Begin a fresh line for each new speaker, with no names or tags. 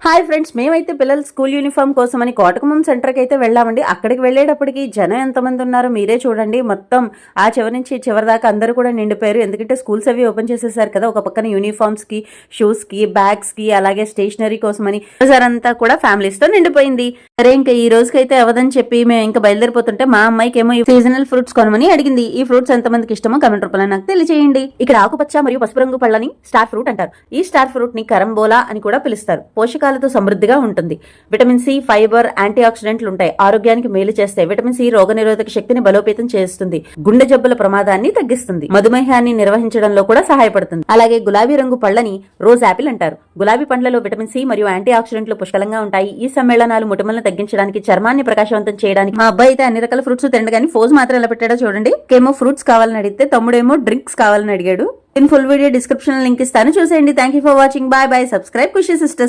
Hi friends, మేమైతే పిల్లల school uniform కోసమని కోటకుమం సెంటర్కి అయితే వెళ్ళామండి. అక్కడికి వెళ్ళేటప్పటికి జనం ఎంతమంది ఉన్నారో మీరే చూడండి. మొత్తం ఆ చివరి నుంచి చివరి దాకా అందరూ కూడా నిండిపోయారు. ఎందుకంటే స్కూల్స్ అవి ఓపెన్ చేసేసారు కదా. ఒక పక్కన యూనిఫామ్స్ కి, షూస్ కి, బ్యాగ్స్ కి, అలాగే స్టేషనరీ కోసమని అంతా కూడా ఫ్యామిలీస్ తో నిండిపోయింది. సరే, ఇంకా ఈ రోజుకైతే అవదని చెప్పి మేము ఇంకా బయలుదేరిపోతుంటే మా అమ్మాయికి ఏమో సీజనల్ ఫ్రూట్స్ కొనమని అడిగింది. ఈ ఫ్రూట్స్ ఎంతమందికి ఇష్టమో కమెంట్ రూపంలో నాకు తెలియజేయండి. ఇక్కడ ఆకుపచ్చ మరియు పసుపు రంగు పళ్ళని స్టార్ ఫ్రూట్ అంటారు. ఈ స్టార్ ఫ్రూట్ ని కరంబోలా అని కూడా పిలుస్తారు. పోషకాలతో సమృద్ధిగా ఉంటుంది. విటమిన్ సి, ఫైబర్, యాంటీ ఆక్సిడెంట్లు ఉంటాయి. ఆరోగ్యానికి మేలు చేస్తాయి. విటమిన్ సి రోగనిరోధక శక్తిని బలోపేతం చేస్తుంది. గుండె జబ్బుల ప్రమాదాన్ని తగ్గిస్తుంది. మధుమేహాన్ని నిర్వహించడంలో కూడా సహాయపడుతుంది. అలాగే గులాబీ రంగు పళ్ళని రోజ్ యాపిల్ అంటారు. గులాబీ పండ్లలో విటమిన్ సి మరియు యాంటీ ఆక్సిడెంట్లు పుష్కలంగా ఉంటాయి. ఈ సమ్మేళనాలు ముటమలను తగ్గించడానికి, చర్మాన్ని ప్రకాశవంతం చేయడానికి. మా అబ్బాయి అయితే అన్ని రకాల ఫ్రూట్స్ తిండి, కానీ ఫోజ్ మాత్రం ఎలా పెట్టాడో చూడండి. ఏమో ఫ్రూట్స్ కావాలని అడిగితే తమ్ముడేమో డ్రింక్స్ కావాలని అడిగాడు. ఫుల్ వీడియో డిస్క్రిప్షన్ లింక్ ఇస్తాను, చూసేయండి. Thank you for watching. Bye bye. Subscribe Khushi sisters.